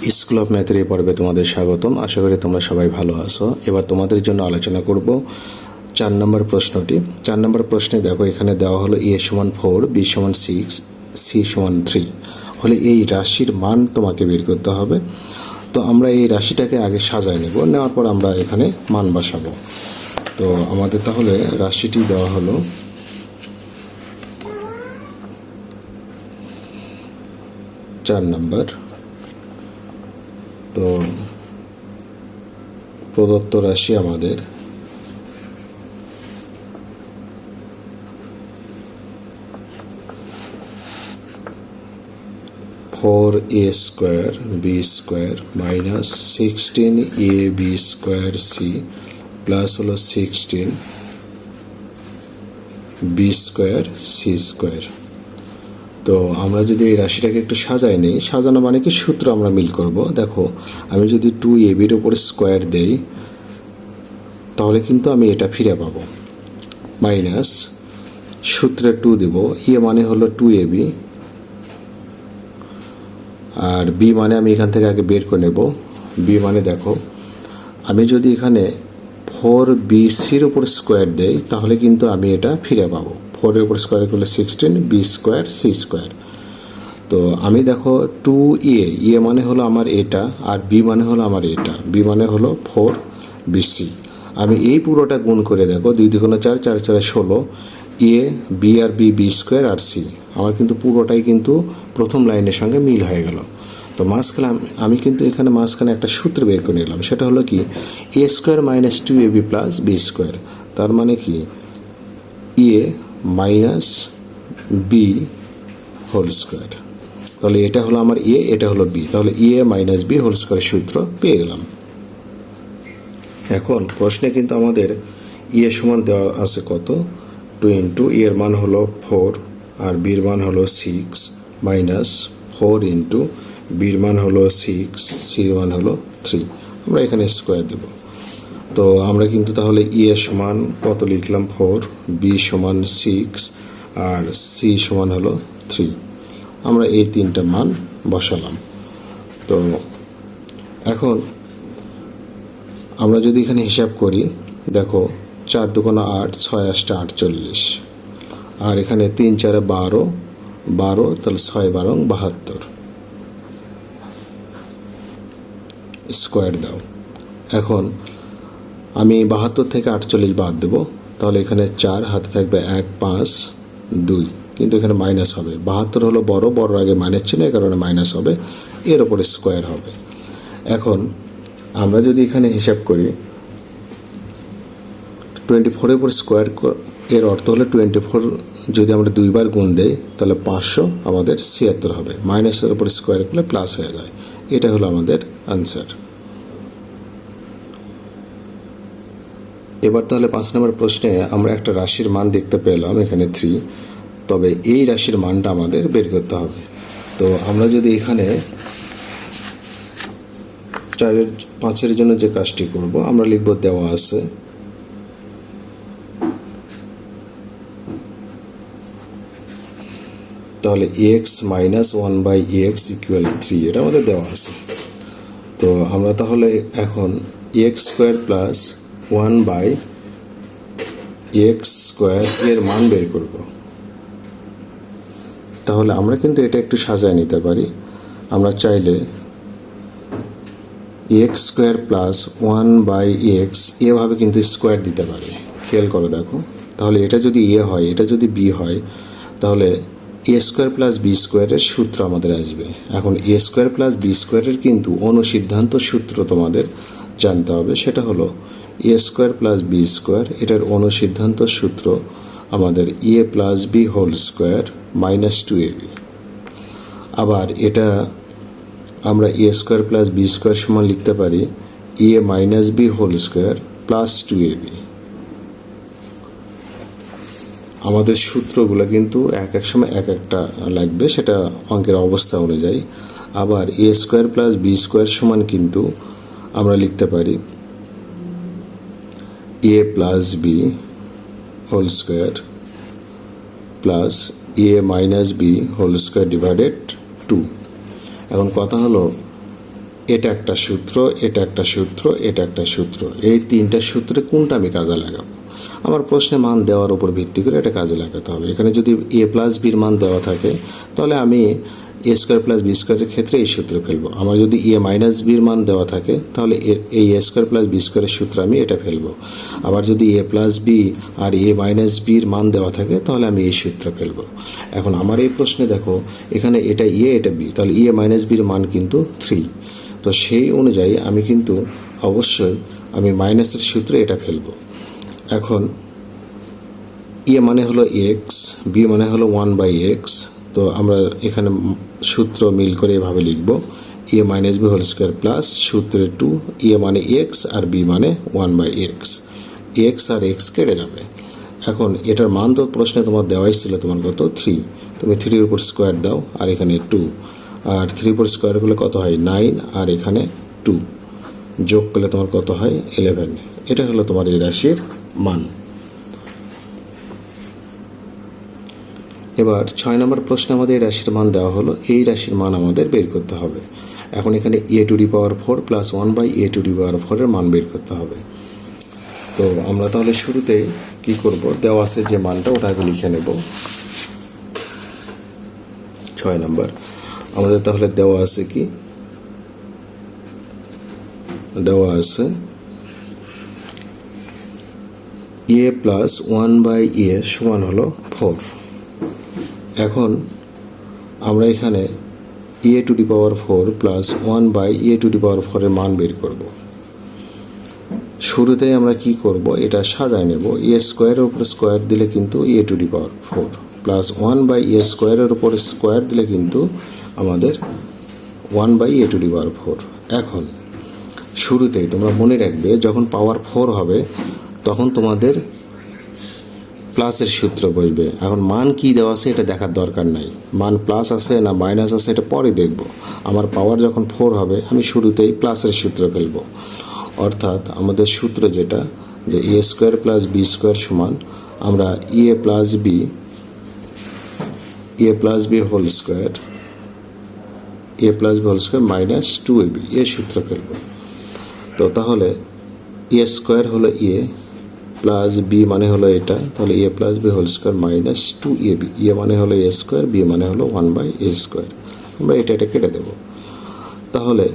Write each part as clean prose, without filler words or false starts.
School of ম্যাথের এই পর্বে তোমাদের স্বাগতম। আশা করি তোমরা সবাই ভালো আছো। এবার তোমাদের জন্য আলোচনা করব 4 নম্বর প্রশ্নটি। 4 নম্বর প্রশ্নে দেখো এখানে দেওয়া হলো a সমান 4, b সমান 6, c সমান 3 হলে এই রাশির মান তোমাকে বের করতে হবে। তো আমরা এই রাশিটাকে আগে সাজায় নেব, নেওয়ার পর আমরা এখানে মান বসাবো। তো আমাদের তাহলে রাশিটি দেওয়া হলো 4 নম্বর। তো প্রদত্ত রাশি আমাদের 4a square B square minus 16ab square C plus হলো 16b স্কোয়ার সি স্কোয়ার। তো আমরা যদি এই রাশিটাকে একটু সাজাই নিই, সাজানো মানে কি সূত্র আমরা মিল করব। দেখো আমি যদি 2ab-র উপরে স্কোয়ার দেই তাহলে কিন্তু আমি এটা ফিরে পাবো, মাইনাস সূত্রে 2 দেব, এ মানে হলো 2ab আর বি মানে আমি এখান থেকে আগে বের করে নেব। বি মানে দেখো আমি যদি এখানে 4bc-র উপর স্কোয়ার দেই তাহলে কিন্তু আমি এটা ফিরে পাবো। 4-এর উপর স্কোয়ার করলে 16b স্কোয়ার সি স্কোয়ার। তো আমি দেখো 2a মানে হলো আমার এটা আর বি মানে হলো আমার এটা, বি মানে হলো 4bc। আমি এই পুরোটা গুণ করে দেখো 2 2 4, 4 4 16, A B R B square R C আমার কিন্তু পুরোটাই কিন্তু প্রথম লাইনের সঙ্গে মিল হয়ে গেল। তো মাঝখানে আমি কিন্তু এখানে মাঝখানে একটা সূত্র বের করে নিলাম, সেটা হলো কি a square minus 2ab plus B square, তার মানে কি a minus b whole square. তাহলে এটা হলো আমার এ, এটা হলো বি, তাহলে এ মাইনাস বি হোল স্কোয়ারের সূত্র পেয়ে গেলাম। এখন প্রশ্নে কিন্তু আমাদের এ সমান দেওয়া আছে কত 2 এর মান হলো 4 আর বির মান হলো 6 মাইনাস 4 ইন্টু বির মান হলো 6, সির মান হলো 3। আমরা এখানে স্কোয়ার দেব। তো আমরা কিন্তু তাহলে এ সমান কত লিখলাম 4, বি সমান 6 আর সি সমান হলো 3। আমরা এই তিনটা মান বসালাম। তো এখন আমরা যদি এখানে হিসাব করি দেখো 4 2 8, 6 8 48 আর এখানে 3 4 12, 12 তাহলে 6 12 72 স্কোয়ার দাও। এখন আমি 72 থেকে 48 বাদ দেব, তাহলে এখানে 4 হাতে থাকবে 1 5 2, কিন্তু এখানে মাইনাস হবে। 72 হলো বড়, বড় আগে মাইনাস ছিল, এই কারণে মাইনাস হবে, এর ওপরে স্কোয়ার হবে। এখন আমরা যদি এখানে হিসাব করি 24-এর উপর স্কোয়ার, এর অর্থ হলো 24 যদি আমরা দুইবার গুণ দেই তাহলে 500 আমাদের 76 হবে, মাইনাসের উপর স্কোয়ার করলে প্লাস হয়ে যায়। এটা হলো আমাদের আনসার। এবার তাহলে 5 নম্বর প্রশ্নে আমরা একটা রাশির মান দেখতে পেলাম এখানে 3, তবে এই রাশির মানটা আমাদের বের করতে হবে। তো আমরা যদি এখানে 5-এর জন্য যে কাজটি করব আমরা লিখব দেওয়া আছে তাহলে এক্স মাইনাস 1/x ইকুয়াল 3, এটা আমাদের দেওয়া আছে। তো আমরা তাহলে এখন x square plus 1/x square এর মান বের করব। তাহলে আমরা কিন্তু এটা একটু সাজায় নিতে পারি। আমরা চাইলে এক্স স্কোয়ার প্লাস 1/x এভাবে কিন্তু স্কোয়ার দিতে পারি। খেয়াল করো দেখো, তাহলে এটা যদি এ হয়, এটা যদি বি হয়, তাহলে এ স্কোয়ার প্লাস বি স্কোয়ারের সূত্র আমাদের আসবে। এখন এ স্কোয়ার প্লাস বি স্কোয়ারের কিন্তু অনুসিদ্ধান্ত সূত্র তোমাদের জানতে হবে, সেটা হলো a square plus B square, এটার অনুসিদ্ধান্ত সূত্র আমাদের a plus B whole square minus 2ab। আবার এটা আমরা a square plus B square সমান লিখতে পারি a minus b whole square plus 2ab। আমাদের সূত্রগুলো কিন্তু এক এক সময় এক একটা লাগবে, সেটা অঙ্কের অবস্থা অনুযায়ী। আবার a square plus B square সমান কিন্তু আমরা লিখতে পারি a plus B whole square plus a minus b whole square divided 2। এখন কথা হলো এটা একটা সূত্র, এটা একটা সূত্র, এটা একটা সূত্র। এই তিনটা সূত্রে কোনটা আমি কাজে লাগাবো? আমার প্রশ্নে মান দেওয়ার উপর ভিত্তি করে এটা কাজে লাগাতে হবে। এখানে যদি এ প্লাস বির মান দেওয়া থাকে তাহলে আমি এ স্কোয়ার প্লাস বি স্কোয়ারের ক্ষেত্রে এই সূত্র ফেলবো। আমার যদি এ মাইনাস বির মান দেওয়া থাকে তাহলে এই এ স্কোয়ার প্লাস বি স্কোয়ারের সূত্র আমি এটা ফেলবো। আবার যদি এ প্লাস বি আর এ মাইনাস বির মান দেওয়া থাকে তাহলে আমি এই সূত্র ফেলবো। এখন আমার এই প্রশ্নে দেখো এখানে এটা এ এটা বি, তাহলে এ মাইনাস বির মান কিন্তু 3। তো সেই অনুযায়ী আমি কিন্তু অবশ্যই আমি মাইনাসের সূত্রে এটা ফেলবো। এখন এ মানে হলো এক্স, বি মানে হলো 1/x। তো আমরা এখানে সূত্র মিল করে এভাবে লিখব, a minus b whole square plus সূত্রে 2, এ মানে এক্স আর বি মানে 1/x। এক্স আর এক্স কেটে যাবে। এখন এটার মান তো প্রশ্নে তোমার দেওয়াই ছিল, তোমার কত 3। তুমি 3-এর উপর স্কোয়ার দাও আর এখানে 2, আর 3 উপর স্কোয়ার করলে কত হয় 9, আর এখানে 2 যোগ করলে তোমার কত হয় 11। এটা হলো তোমার এই রাশির মান। এবার 6 নম্বর প্রশ্নে আমাদের এই রাশির মান দেওয়া হলো, এই রাশির মান আমাদের বের করতে হবে। এখন এখানে a to the power 4 plus 1/a to the power 4 এর মান বের করতে হবে। তো আমরা তাহলে শুরুতেই কি করব, দেওয়া আছে যে মানটা ওটা আগে লিখে নেব। 6 নম্বর আমাদের তাহলে দেওয়া আছে কি, দেওয়া আছে a প্লাস 1/a সমান হলো 4। এখন আমরা এখানে a to the power 4 plus 1/a to the power 4 এর মান বের করব। শুরুতেই আমরা কি করব, এটা সাজায় নেব। এ স্কোয়ারের উপর স্কোয়ার দিলে কিন্তু এ to the power 4 plus 1/a স্কোয়ারের উপর স্কোয়ার দিলে কিন্তু আমাদের 1/a টু দি পাওয়ার 4। এখন শুরুতেই তোমরা মনে রাখবে যখন পাওয়ার 4 হবে তখন তোমাদের প্লাসের সূত্র বসবে। এখন মান কি দেওয়া আছে এটা দেখার দরকার নাই, মান প্লাস আছে না মাইনাস আছে এটা পরে দেখব। আমার পাওয়ার যখন 4 হবে আমি শুরুতেই প্লাসের সূত্র ফেলব। অর্থাৎ আমাদের সূত্র যেটা, যে a square plus B square সমান আমরা a plus B whole square minus 2ab এ সূত্র ফেলব। তো তাহলে এ স্কোয়ার হলো এ প্লাস বি মানে হলো এটা, তাহলে a plus B whole square minus 2ab, এ মানে হলো এ স্কোয়ার, বি মানে হলো 1/a স্কোয়ার। আমরা এটা কেটে দেব। তাহলে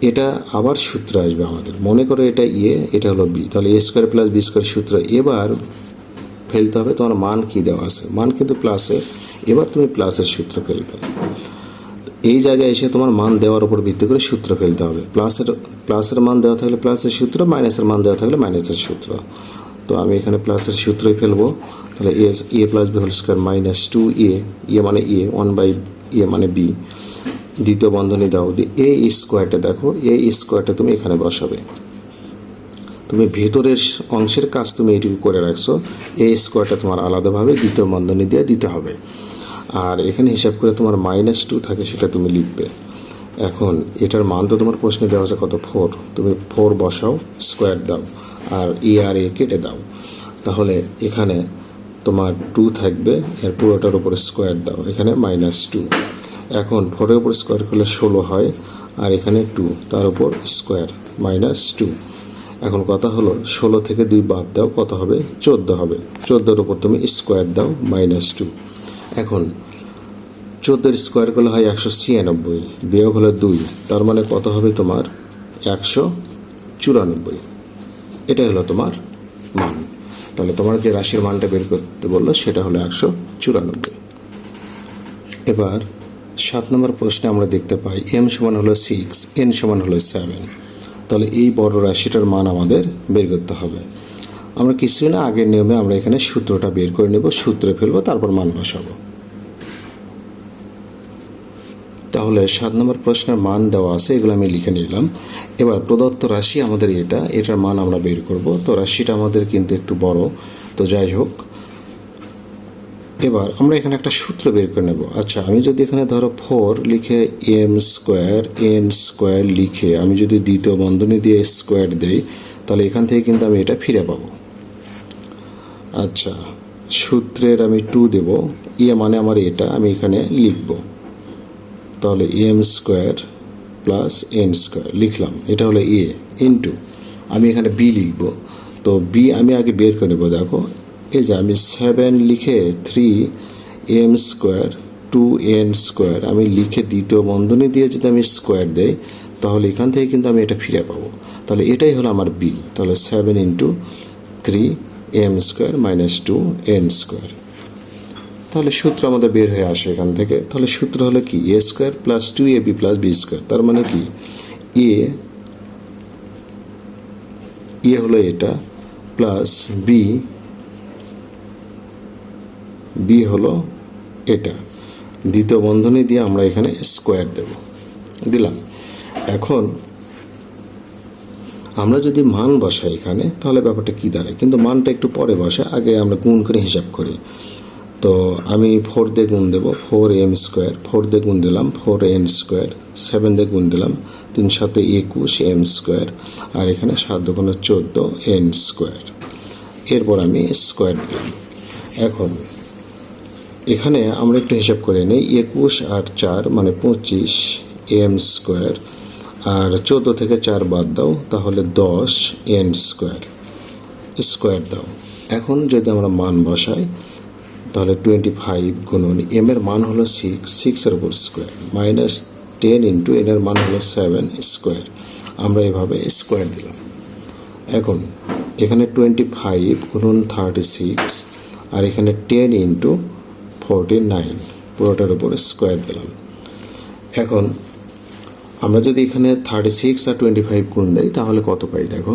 এটা আবার সূত্র আসবে আমাদের, মনে করো এটা এ এটা হলো বি, তাহলে এ স্কোয়ার প্লাস বি স্কোয়ার সূত্র এবার ফেলতে হবে। তোমার মান কি দেওয়া আছে, মান কিন্তু প্লাসের, এবার তুমি প্লাসের সূত্র ফেলবে। এই জায়গায় এসে তোমার মান দেওয়ার উপর ভিত্তি করে সূত্র ফেলতে হবে। প্লাসের মান দেওয়া থাকলে প্লাসের সূত্র, মাইনাসের মান দেওয়া থাকলে মাইনাসের সূত্র। তো আমি এখানে প্লাসের সূত্রই ফেলবো। তাহলে a plus B whole square minus 2a, a মানে এ, 1/a মানে বি, দ্বিতীয় বন্ধনী দাও, এ স্কোয়ারটা দেখো, এ স্কোয়ারটা তুমি এখানে বসাবে। তুমি ভেতরের অংশের কাজ তুমি এইটুকু করে রাখছো, এ স্কোয়ারটা তোমার আলাদাভাবে দ্বিতীয় বন্ধনী দিয়ে দিতে হবে। আর এখানে হিসাব করে তোমার -2 থাকে সেটা তুমি লিখবে। এখন এটার মান তো তোমার প্রশ্নে দেওয়া আছে কত 4, তুমি 4 বসাও, স্কোয়ার দাও আর আর এ কেটে দাও। তাহলে এখানে তোমার 2 থাকবে, এর পুরোটার উপর স্কোয়ার দাও, এখানে -2। এখন 4-এর উপর স্কোয়ার করলে 16 হয়, আর এখানে 2 তার উপর স্কোয়ার -2। এখন কথা হলো 16 থেকে 2 বাদ দাও, কত হবে 14 হবে। 14-এর উপর তুমি স্কোয়ার দাও -2। এখন 14-এর স্কোয়ার করলে হয় 196, বিয়োগ হলো 2, তার মানে কত হবে তোমার 194। এটা হলো তোমার মান। তাহলে তোমার যে রাশির মানটা বের করতে বললো সেটা হলো 194। এবার 7 নম্বর প্রশ্নে আমরা দেখতে পাই m সমান হলো 6, n সমান হলো 7। তাহলে এই বড় রাশিটার মান আমাদের বের করতে হবে। আমরা কিছুই না, আগের নিয়মে আমরা এখানে সূত্রটা বের করে নেব, সূত্রে ফেলবো, তারপর মান বসাবো। তাহলে 7 নম্বর প্রশ্নের মান দেওয়া আছে, এগুলো আমি লিখে নিলাম। এবার প্রদত্ত রাশি আমাদের এটার মান আমরা বের করব। তো রাশিটা আমাদের কিন্তু একটু বড়, তো যাই হোক এবার আমরা এখানে একটা সূত্র বের করে নেব। আচ্ছা, আমি যদি এখানে ধরো 4 লিখে m স্কোয়ার n স্কোয়ার লিখে আমি যদি দ্বিতীয় বন্ধনী দিয়ে স্কোয়ার দেই, তাহলে এখান থেকে কিন্তু আমি এটা ফিরে পাবো। আচ্ছা, সূত্রের আমি 2 দেব, মানে আমার এটা আমি এখানে লিখব। তাহলে m square plus N square লিখলাম, এটা হলো এ ইন্টু আমি এখানে বি লিখব। তো বি আমি আগে বের করে নেবো। দেখো এই যে আমি 7 লিখে 3m স্কোয়ার 2n স্কোয়ার আমি লিখে দ্বিতীয় বন্ধনী দিয়ে যদি আমি স্কোয়ার দেই তাহলে এখান থেকে কিন্তু আমি এটা ফিরে পাবো। তাহলে এটাই হলো আমার বি। তাহলে 7 into 3m square minus 2n square. তাহলে সূত্র আমাদের বের হয়ে আসে এখান থেকে। তাহলে সূত্র হলো কি a square plus 2ab plus B square. তার মানে কি এ হলো এটা প্লাস বি হলো এটা, দ্বিতীয় বন্ধনী দিয়ে আমরা এখানে স্কোয়ার দিলাম। এখন আমরা যদি মান বসাই এখানে তাহলে ব্যাপারটা কি দাঁড়ায়, কিন্তু মানটা একটু পরে বসে, আগে আমরা গুণ করে হিসাব করি। তো আমি 4 দিয়ে গুণ দেবো, 4m স্কোয়ার, 4 দিয়ে গুণ দিলাম 4n স্কোয়ার, 7 দিয়ে গুণ দিলাম 3 7 21m স্কোয়ার, আর এখানে 7 2 14n স্কোয়ার। এরপর আমি স্কোয়ার দিলাম। এখন এখানে আমরা একটু হিসাব করে নিই, 21 আর 4 মানে 25m স্কোয়ার, আর 14 থেকে 4 বাদ দাও তাহলে 10n স্কোয়ার দাও। এখন যদি আমরা মান বসাই তাহলে 25 গুণন m এর মান হলো 6 এর উপর স্কোয়ার মাইনাস 10 ইন্টু n এর মান হলো 7 স্কোয়ার। আমরা এভাবে স্কোয়ার দিলাম। এখন এখানে 25 গুণন 36 আর এখানে 10 ইন্টু 49 পুরোটার উপরে স্কোয়ার দিলাম। এখন আমরা যদি এখানে 36 আর 25 গুণ দেই তাহলে কত পাই দেখো।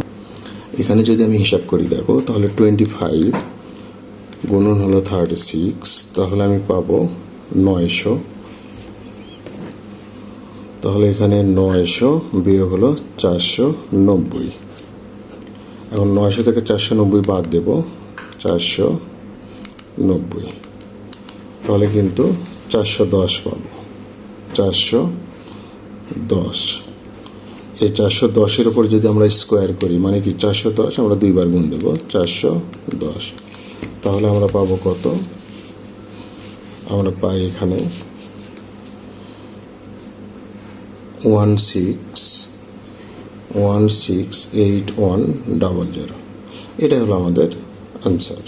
এখানে যদি আমি হিসাব করি দেখো তাহলে 25 গুণন হলো 36, তাহলে আমি পাবো 900। তাহলে এখানে 900 বিয়োগ হলো 490। এখন 900 থেকে 490 বাদ দেব 490, তাহলে কিন্তু 410 পাবো। 410, এই 410-এর উপর যদি আমরা স্কোয়ার করি মানে কি 410 আমরা 2 বার গুণ দেবো 410, তাহলে আমরা পাবো কত, আমরা পাই এখানে 168100। এটা হলো আমাদের আনসার।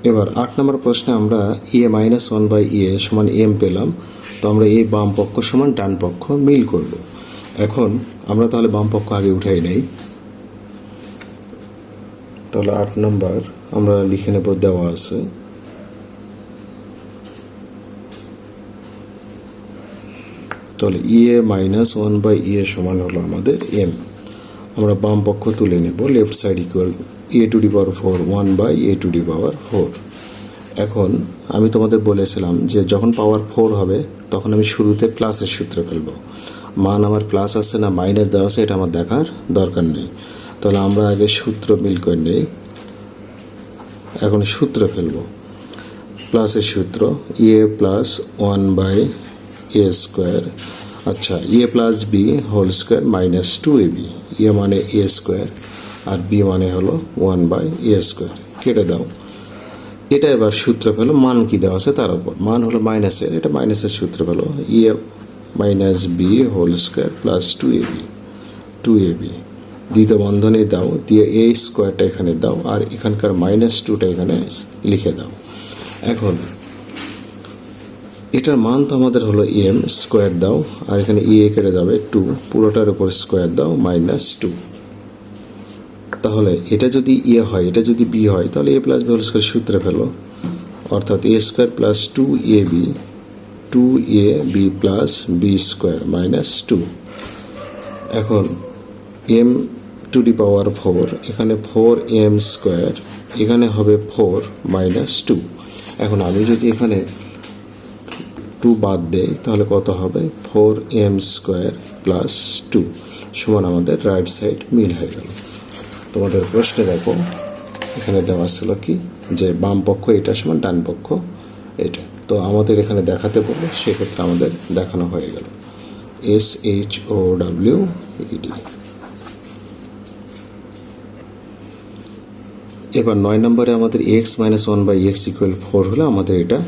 এবার 8 নম্বর প্রশ্নে আমরা a-1/a সমান m পেলাম। তো আমরা এই বাম পক্ষ সমান ডান পক্ষ মিল করব। এখন আমরা তাহলে বাম পক্ষ আগে উঠাই নেই। তাহলে 8 নম্বর আমরা লিখে নেব, দেওয়া আছে তাহলে a-1/a সমান হলো আমাদের m। আমরা বাম পক্ষ তুলে নেব, left side equal a⁴ 1/a⁴। এখন আমি তোমাদের বলেছিলাম যে যখন পাওয়ার 4 হবে তখন আমি শুরুতে প্লাসের সূত্র ফেলব। মান আমার প্লাস আছে না মাইনাস দেওয়া আছে এটা আমার দেখার দরকার নেই। তাহলে আমরা আগে সূত্র মিল করে নেই। এখন সূত্র ফেলব। প্লাসের সূত্র a প্লাস 1/a স্কোয়ার, আচ্ছা a plus B whole square minus 2ab। এ মানে a স্কোয়ার আর বি মানে হলো 1/a স্কোয়ার, কেটে দাও। এটা এবার সূত্র পেলো, মান কি দেওয়া আছে তার উপর, মান হলো মাইনাসের, এটা মাইনাসের সূত্র পেলো a minus b whole square plus 2ab। দ্বিতীয় বন্ধনী দাও, দিয়ে a স্কোয়ারটা এখানে দাও আর এখানকার -2টা এখানে লিখে দাও। এখন এটার মান তো আমাদের হলো m, স্কোয়ার দাও আর এখানে কেটে যাবে 2, পুরোটার উপর স্কোয়ার দাও -2। তাহলে এটা যদি হয় এটা যদি বি হয় তাহলে a plus B whole square সূত্রে ফেলো, অর্থাৎ a square plus 2ab plus B square -2। এখন m টু দি পাওয়ার 4, এখানে 4m স্কোয়ার, এখানে হবে 4 -2। এখন আমি যদি এখানে 2 বাদ দেই তাহলে কত হবে 4m স্কোয়ার প্লাস 2 সমান আমাদের রাইট সাইড মিল হয়ে গেল। তোমাদের প্রশ্নে দেখো এখানে দেওয়া ছিল কি যে বাম পক্ষ এটা সমান ডান পক্ষ এটা, তো আমাদের এখানে দেখাতে বললো, সেক্ষেত্রে আমাদের দেখানো হয়ে গেল SHOWED। এবার 9 নম্বরে আমাদের x - 1/x = 4 হলে আমাদের এটা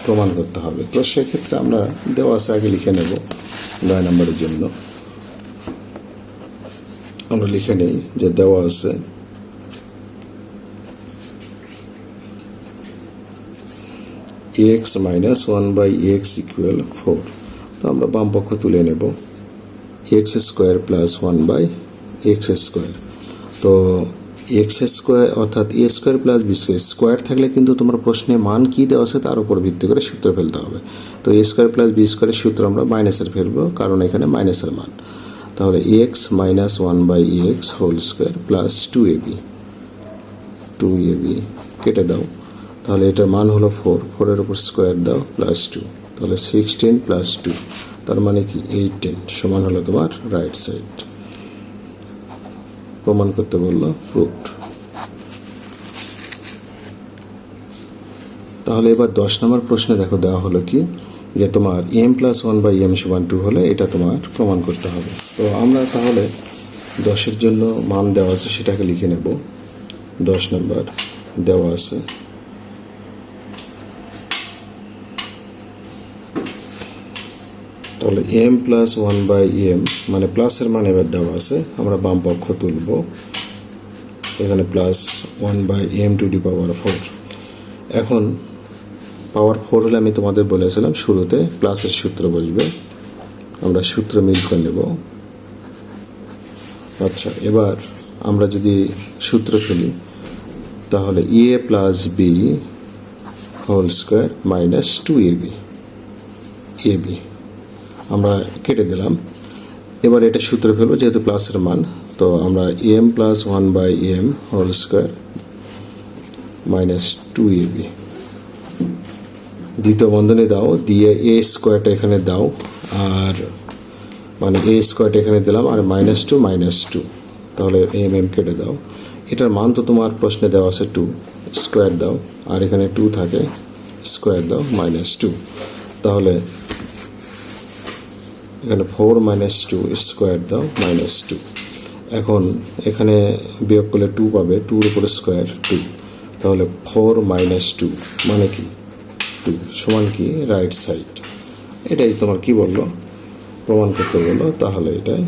প্রমাণ করতে হবে। তো সেক্ষেত্রে আমরা দেওয়া আছে আগে লিখে নেব 9 নম্বরের জন্য। আমরা লিখে নেই যে দেওয়া আছে x মাইনাস 1/x ইকুয়াল 4। তো আমরা বাম পক্ষ তুলে নেব x square plus 1/x square. তো x স্কোয়ার অর্থাৎ a square plus b square, square থাকলে কিন্তু তোমার প্রশ্নে মান কি দেওয়া আছে তার উপর ভিত্তি করে সূত্র ফেলতে হবে। তো a স্কোয়ার প্লাস b স্কোয়ারের সূত্র আমরা মাইনাসের ফেলবো, কারণ এখানে মাইনাসের মান। তাহলে x minus 1/x whole square plus 2ab কেটে দাও। তাহলে এটার মান হলো 4, 4-এর উপর স্কোয়ার দাও প্লাস 2, তাহলে 16 প্লাস 2 তার মানে কি 18 সমান হলো তোমার রাইট সাইড। প্রমাণ করতে বললো, প্রুভড। তাহলে এবার 10 নম্বর প্রশ্নে দেখো দেওয়া হলো কি যে তোমার m প্লাস 1/m সমান 2 হলে এটা তোমার প্রমাণ করতে হবে। তো আমরা তাহলে 10-এর জন্য মান দেওয়া আছে সেটাকে লিখে নেব। 10 নম্বর দেওয়া আছে তাহলে m প্লাস 1/m মানে প্লাসের মান এবার দেওয়া আছে, আমরা বাম পক্ষ তুলব। এখানে plus 1/m two the power 4। এখন পাওয়ার 4 হলে আমি তোমাদের বলেছিলাম শুরুতে প্লাসের সূত্র বসবে, আমরা সূত্র মিল করে নেব। আচ্ছা, এবার আমরা যদি সূত্র ফেলি তাহলে a plus b whole square minus 2ab আমরা কেটে দিলাম। এবার এটা সূত্র ফেলবো যেহেতু প্লাসের মান, তো আমরা m plus 1/m whole square minus 2ab দ্বিতীয় বন্ধনী দাও, দিয়ে a স্কোয়ারটা এখানে দাও, আর মানে a স্কোয়ারটা এখানে দিলাম, আর -2 তাহলে m কেটে দাও। এটার মান তো তোমার প্রশ্নে দেওয়া আছে 2, স্কোয়ার দাও, আর এখানে 2 থাকে, স্কোয়ার দাও -2, তাহলে এখানে 4 - 2 স্কোয়ার দাও -2। এখন এখানে বিয়োগ করলে 2 পাবে, 2-এর উপরে স্কোয়ার 2, তাহলে 4 - 2 মানে কি 2 সমান কি রাইট সাইড। এটাই তোমার কি বললো প্রমাণ করতে বললো, তাহলে এটাই